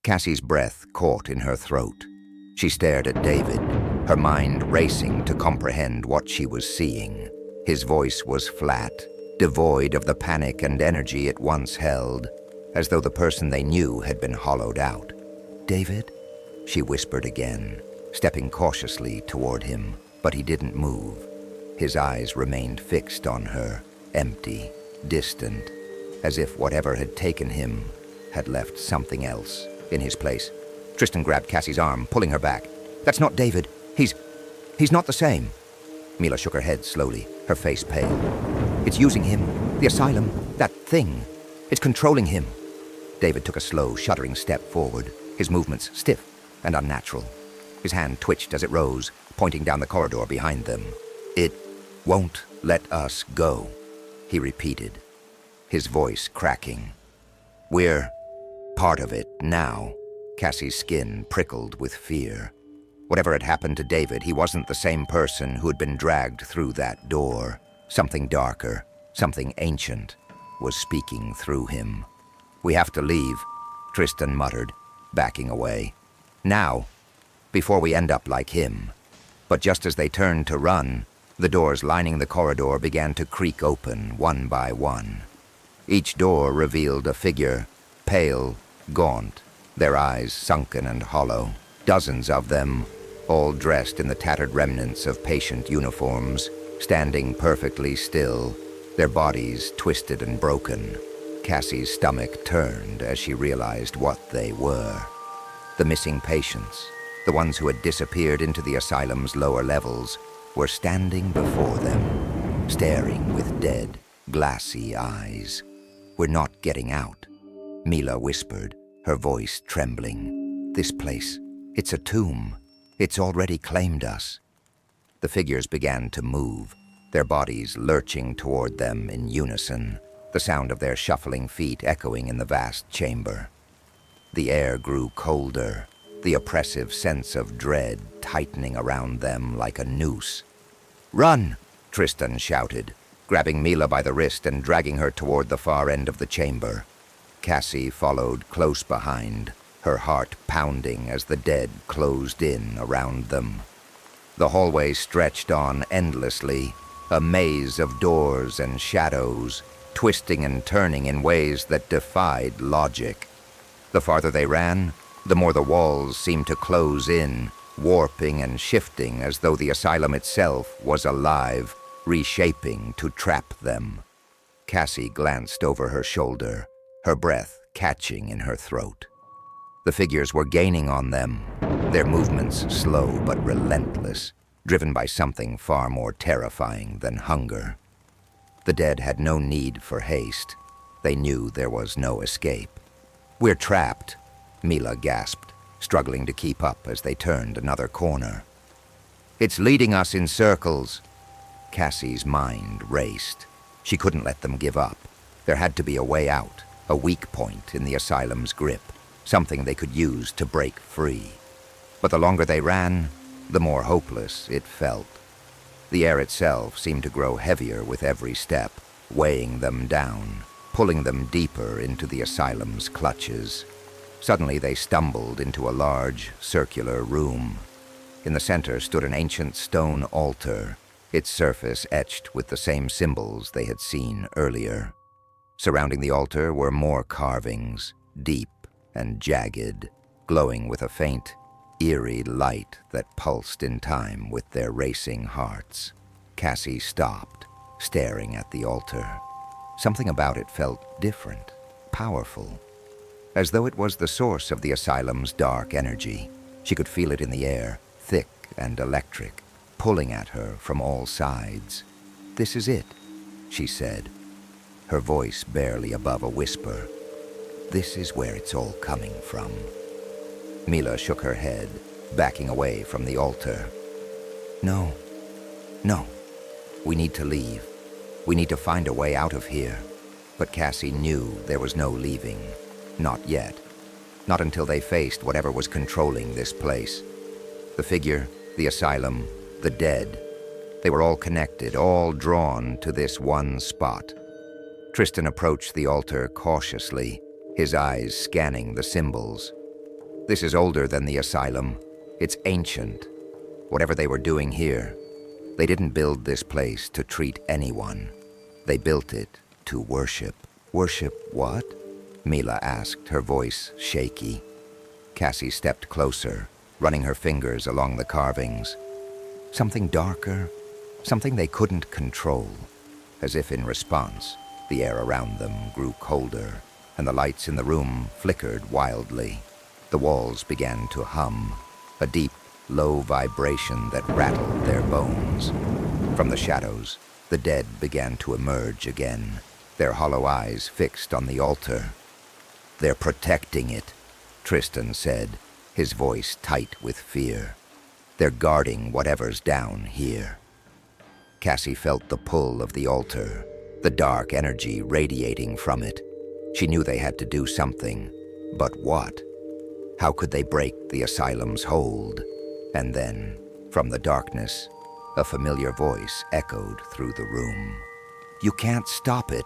Cassie's breath caught in her throat. She stared at David, her mind racing to comprehend what she was seeing. His voice was flat, devoid of the panic and energy it once held, as though the person they knew had been hollowed out. "David?" she whispered again, stepping cautiously toward him, but he didn't move. His eyes remained fixed on her, empty, distant, as if whatever had taken him had left something else in his place. Tristan grabbed Cassie's arm, pulling her back. "That's not David. He's not the same." Mila shook her head slowly, her face pale. "It's using him. The asylum. That thing. It's controlling him." David took a slow, shuddering step forward, his movements stiff and unnatural. His hand twitched as it rose, pointing down the corridor behind them. "It won't let us go," he repeated, his voice cracking. "We're part of it now." Cassie's skin prickled with fear. Whatever had happened to David, he wasn't the same person who had been dragged through that door. Something darker, something ancient, was speaking through him. "We have to leave," Tristan muttered, backing away. "Now, before we end up like him." But just as they turned to run, the doors lining the corridor began to creak open one by one. Each door revealed a figure, pale, gaunt, their eyes sunken and hollow. Dozens of them, all dressed in the tattered remnants of patient uniforms, standing perfectly still, their bodies twisted and broken. Cassie's stomach turned as she realized what they were. The missing patients, the ones who had disappeared into the asylum's lower levels, were standing before them, staring with dead, glassy eyes. "We're not getting out," Mila whispered, her voice trembling. "This place, it's a tomb. It's already claimed us." The figures began to move, their bodies lurching toward them in unison, the sound of their shuffling feet echoing in the vast chamber. The air grew colder, the oppressive sense of dread tightening around them like a noose. "Run!" Tristan shouted, grabbing Mila by the wrist and dragging her toward the far end of the chamber. Cassie followed close behind, her heart pounding as the dead closed in around them. The hallway stretched on endlessly, a maze of doors and shadows, twisting and turning in ways that defied logic. The farther they ran, the more the walls seemed to close in, warping and shifting as though the asylum itself was alive, reshaping to trap them. Cassie glanced over her shoulder, her breath catching in her throat. The figures were gaining on them, their movements slow but relentless, driven by something far more terrifying than hunger. The dead had no need for haste. They knew there was no escape. "We're trapped," Mila gasped, struggling to keep up as they turned another corner. "It's leading us in circles." Cassie's mind raced. She couldn't let them give up. There had to be a way out, a weak point in the asylum's grip, something they could use to break free. But the longer they ran, the more hopeless it felt. The air itself seemed to grow heavier with every step, weighing them down, pulling them deeper into the asylum's clutches. Suddenly they stumbled into a large, circular room. In the center stood an ancient stone altar, its surface etched with the same symbols they had seen earlier. Surrounding the altar were more carvings, deep and jagged, glowing with a faint, eerie light that pulsed in time with their racing hearts. Cassie stopped, staring at the altar. Something about it felt different, powerful, as though it was the source of the asylum's dark energy. She could feel it in the air, thick and electric, pulling at her from all sides. "This is it," she said, her voice barely above a whisper. "This is where it's all coming from." Mila shook her head, backing away from the altar. No. We need to leave. We need to find a way out of here." But Cassie knew there was no leaving. Not yet. Not until they faced whatever was controlling this place. The figure, the asylum, the dead. They were all connected, all drawn to this one spot. Tristan approached the altar cautiously, his eyes scanning the symbols. This is older than the asylum. It's ancient. Whatever they were doing here, they didn't build this place to treat anyone. They built it to worship. Worship what? Mila asked, her voice shaky. Cassie stepped closer, running her fingers along the carvings. Something darker, something they couldn't control. As if in response, the air around them grew colder, and the lights in the room flickered wildly. The walls began to hum, a deep, low vibration that rattled their bones. From the shadows, the dead began to emerge again, their hollow eyes fixed on the altar. "They're protecting it," Tristan said, his voice tight with fear. "They're guarding whatever's down here." Cassie felt the pull of the altar, the dark energy radiating from it. She knew they had to do something, but what? How could they break the asylum's hold? And then, from the darkness, a familiar voice echoed through the room. "You can't stop it,"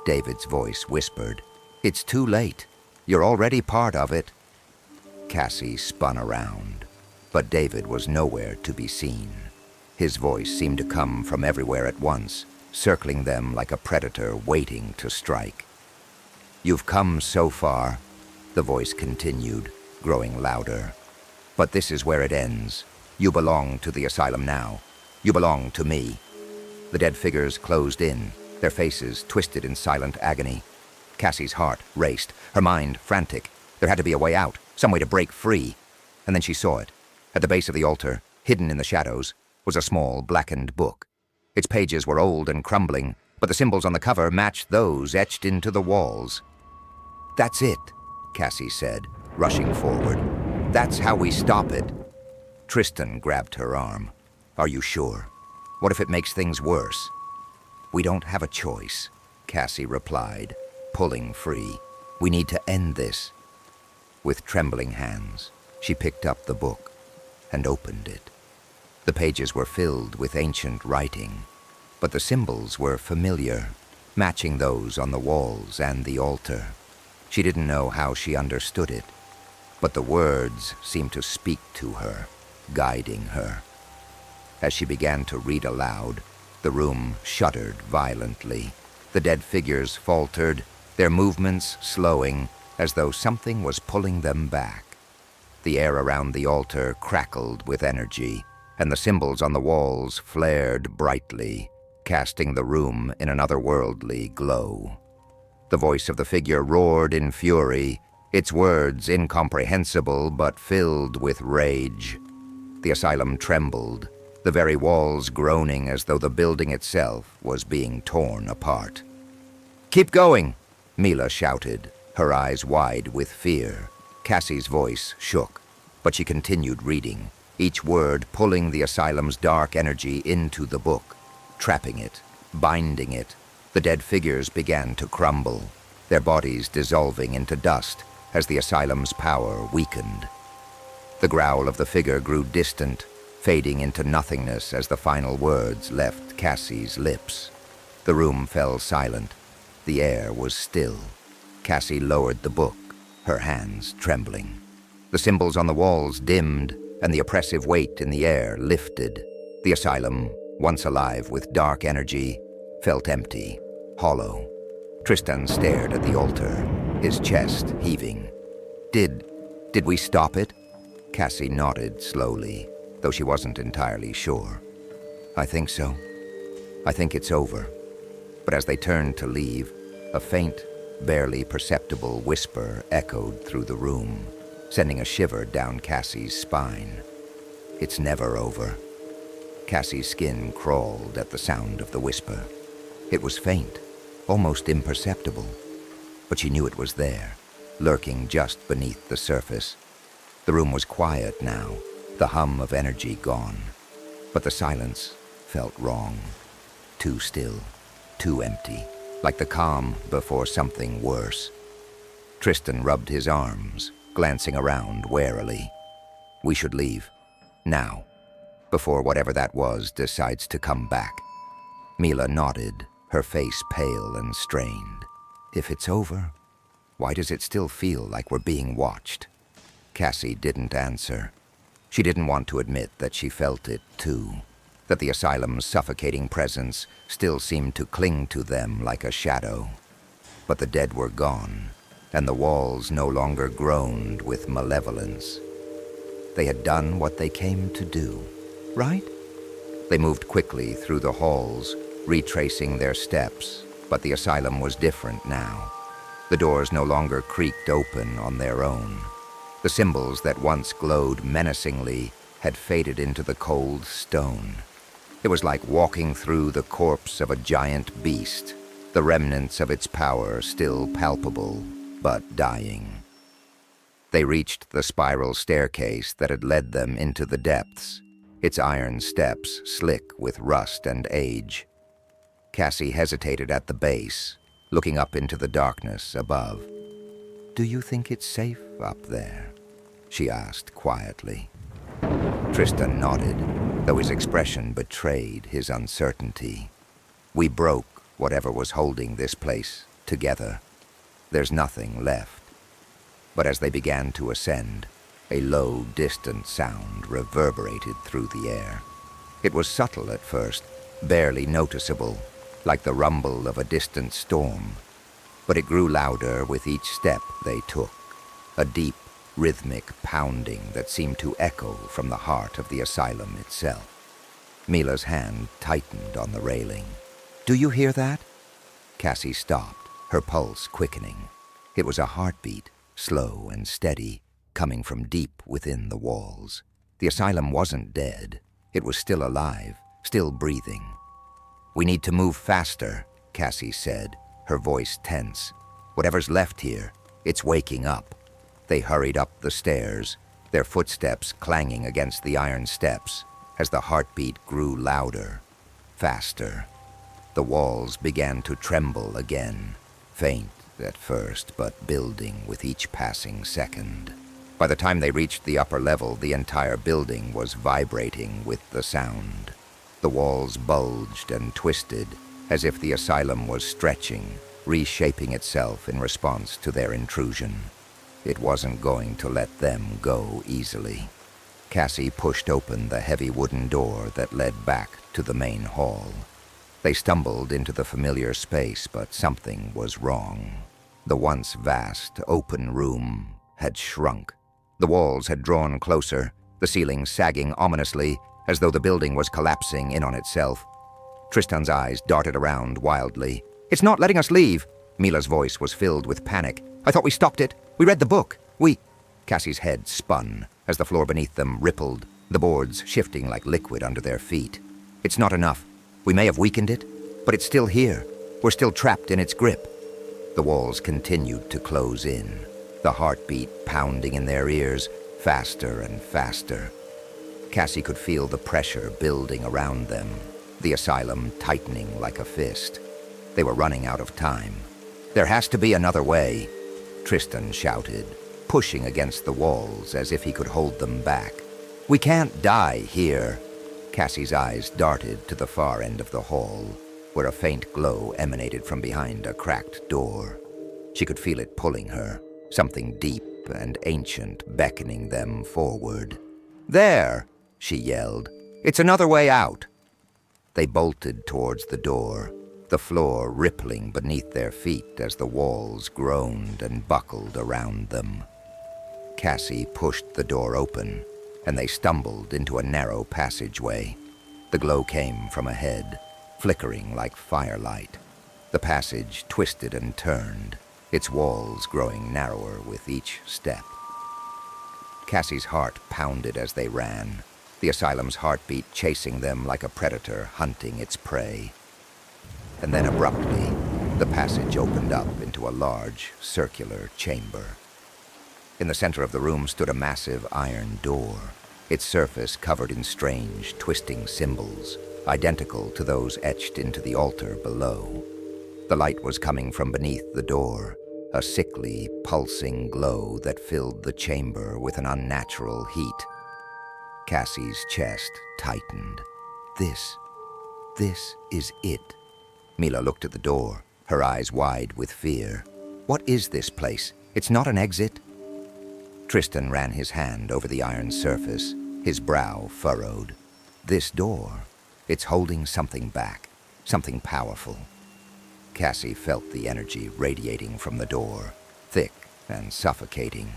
David's voice whispered. "It's too late. You're already part of it." Cassie spun around, but David was nowhere to be seen. His voice seemed to come from everywhere at once, circling them like a predator waiting to strike. "You've come so far," the voice continued, growing louder. "But this is where it ends. You belong to the asylum now. You belong to me." The dead figures closed in, their faces twisted in silent agony. Cassie's heart raced, her mind frantic. There had to be a way out, some way to break free. And then she saw it. At the base of the altar, hidden in the shadows, was a small, blackened book. Its pages were old and crumbling, but the symbols on the cover matched those etched into the walls. "That's it," Cassie said, rushing forward. "That's how we stop it." Tristan grabbed her arm. "Are you sure? What if it makes things worse?" "We don't have a choice," Cassie replied, pulling free. "We need to end this." With trembling hands, she picked up the book and opened it. The pages were filled with ancient writing, but the symbols were familiar, matching those on the walls and the altar. She didn't know how she understood it, but the words seemed to speak to her, guiding her. As she began to read aloud, the room shuddered violently. The dead figures faltered, their movements slowing, as though something was pulling them back. The air around the altar crackled with energy, and the symbols on the walls flared brightly, casting the room in an otherworldly glow. The voice of the figure roared in fury, its words incomprehensible but filled with rage. The asylum trembled, the very walls groaning as though the building itself was being torn apart. "Keep going!" Mila shouted, her eyes wide with fear. Cassie's voice shook, but she continued reading, each word pulling the asylum's dark energy into the book, trapping it, binding it. The dead figures began to crumble, their bodies dissolving into dust as the asylum's power weakened. The growl of the figure grew distant, fading into nothingness as the final words left Cassie's lips. The room fell silent. The air was still. Cassie lowered the book, her hands trembling. The symbols on the walls dimmed, and the oppressive weight in the air lifted. The asylum, once alive with dark energy, felt empty, hollow. Tristan stared at the altar, his chest heaving. Did we stop it?" Cassie nodded slowly, though she wasn't entirely sure. "I think so. I think it's over." But as they turned to leave, a faint, barely perceptible whisper echoed through the room, sending a shiver down Cassie's spine. "It's never over." Cassie's skin crawled at the sound of the whisper. It was faint, almost imperceptible, but she knew it was there, lurking just beneath the surface. The room was quiet now, the hum of energy gone, but the silence felt wrong. Too still, too empty, like the calm before something worse. Tristan rubbed his arms, glancing around warily. "We should leave. Now. Before whatever that was decides to come back." Mila nodded, her face pale and strained. "If it's over, why does it still feel like we're being watched?" Cassie didn't answer. She didn't want to admit that she felt it too, that the asylum's suffocating presence still seemed to cling to them like a shadow. But the dead were gone, and the walls no longer groaned with malevolence. They had done what they came to do, right? They moved quickly through the halls, retracing their steps, but the asylum was different now. The doors no longer creaked open on their own. The symbols that once glowed menacingly had faded into the cold stone. It was like walking through the corpse of a giant beast, the remnants of its power still palpable, but dying. They reached the spiral staircase that had led them into the depths, its iron steps slick with rust and age. Cassie hesitated at the base, looking up into the darkness above. "Do you think it's safe up there?" she asked quietly. Tristan nodded, though his expression betrayed his uncertainty. "We broke whatever was holding this place together. There's nothing left." But as they began to ascend, a low, distant sound reverberated through the air. It was subtle at first, barely noticeable, like the rumble of a distant storm. But it grew louder with each step they took, a deep, rhythmic pounding that seemed to echo from the heart of the asylum itself. Mila's hand tightened on the railing. "Do you hear that?" Cassie stopped, her pulse quickening. It was a heartbeat, slow and steady, coming from deep within the walls. The asylum wasn't dead. It was still alive, still breathing. "We need to move faster," Cassie said, her voice tense. "Whatever's left here, it's waking up." They hurried up the stairs, their footsteps clanging against the iron steps as the heartbeat grew louder, faster. The walls began to tremble again, faint at first, but building with each passing second. By the time they reached the upper level, the entire building was vibrating with the sound. The walls bulged and twisted, as if the asylum was stretching, reshaping itself in response to their intrusion. It wasn't going to let them go easily. Cassie pushed open the heavy wooden door that led back to the main hall. They stumbled into the familiar space, but something was wrong. The once vast, open room had shrunk. The walls had drawn closer, the ceiling sagging ominously, as though the building was collapsing in on itself. Tristan's eyes darted around wildly. "It's not letting us leave!" Mila's voice was filled with panic. "I thought we stopped it. We read the book. Cassie's head spun as the floor beneath them rippled, the boards shifting like liquid under their feet. "It's not enough. We may have weakened it, but it's still here. We're still trapped in its grip." The walls continued to close in, the heartbeat pounding in their ears, faster and faster. Cassie could feel the pressure building around them, the asylum tightening like a fist. They were running out of time. "There has to be another way," Tristan shouted, pushing against the walls as if he could hold them back. "We can't die here." Cassie's eyes darted to the far end of the hall, where a faint glow emanated from behind a cracked door. She could feel it pulling her, something deep and ancient beckoning them forward. "There!" she yelled. "It's another way out." They bolted towards the door, the floor rippling beneath their feet as the walls groaned and buckled around them. Cassie pushed the door open, and they stumbled into a narrow passageway. The glow came from ahead, flickering like firelight. The passage twisted and turned, its walls growing narrower with each step. Cassie's heart pounded as they ran, the asylum's heartbeat chasing them like a predator hunting its prey. And then abruptly, the passage opened up into a large, circular chamber. In the center of the room stood a massive iron door, its surface covered in strange, twisting symbols, identical to those etched into the altar below. The light was coming from beneath the door, a sickly, pulsing glow that filled the chamber with an unnatural heat. Cassie's chest tightened. This is it. Mila looked at the door, her eyes wide with fear. "What is this place? It's not an exit." Tristan ran his hand over the iron surface, his brow furrowed. This door, it's holding something back, something powerful. Cassie felt the energy radiating from the door, thick and suffocating.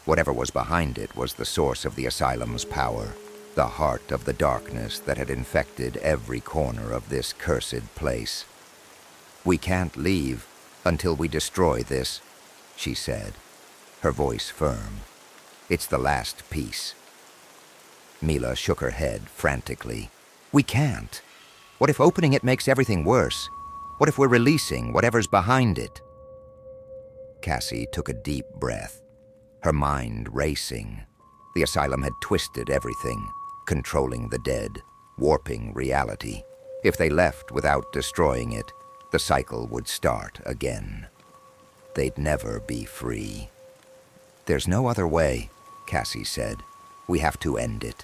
Whatever was behind it was the source of the asylum's power, the heart of the darkness that had infected every corner of this cursed place. "We can't leave until we destroy this," she said, her voice firm. "It's the last piece." Mila shook her head frantically. "We can't. What if opening it makes everything worse? What if we're releasing whatever's behind it?" Cassie took a deep breath, her mind racing. The asylum had twisted everything, controlling the dead, warping reality. If they left without destroying it, the cycle would start again. They'd never be free. "There's no other way," Cassie said. "We have to end it."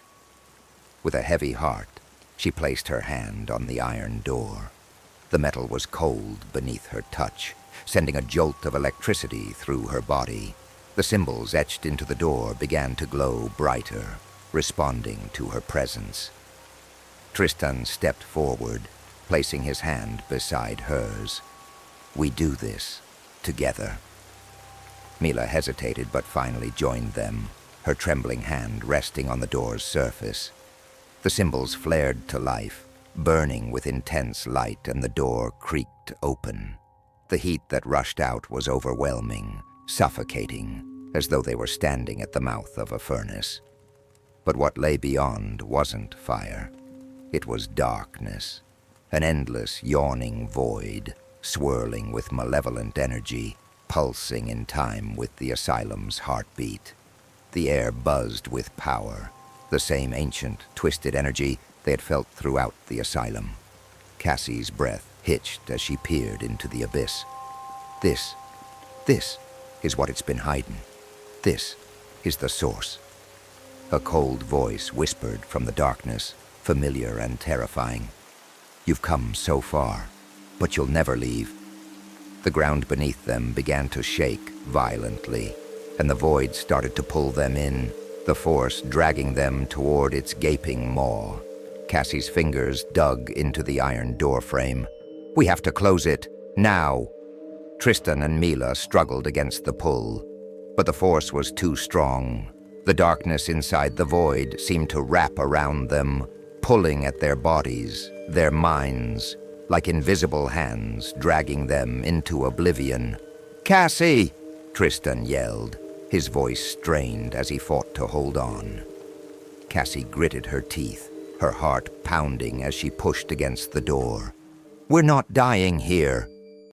With a heavy heart, she placed her hand on the iron door. The metal was cold beneath her touch, sending a jolt of electricity through her body. The symbols etched into the door began to glow brighter, responding to her presence. Tristan stepped forward, placing his hand beside hers. "We do this together." Mila hesitated but finally joined them, her trembling hand resting on the door's surface. The symbols flared to life, burning with intense light, and the door creaked open. The heat that rushed out was overwhelming, suffocating, as though they were standing at the mouth of a furnace. But what lay beyond wasn't fire. It was darkness, an endless, yawning void, swirling with malevolent energy, pulsing in time with the asylum's heartbeat. The air buzzed with power, the same ancient, twisted energy they had felt throughout the asylum. Cassie's breath hitched as she peered into the abyss. This is what it's been hiding. This is the source." A cold voice whispered from the darkness, familiar and terrifying. "You've come so far, but you'll never leave." The ground beneath them began to shake violently, and the void started to pull them in, the force dragging them toward its gaping maw. Cassie's fingers dug into the iron doorframe. "We have to close it, now!" Tristan and Mila struggled against the pull, but the force was too strong. The darkness inside the void seemed to wrap around them, pulling at their bodies, their minds, like invisible hands dragging them into oblivion. "Cassie!" Tristan yelled, his voice strained as he fought to hold on. Cassie gritted her teeth, her heart pounding as she pushed against the door. "We're not dying here,"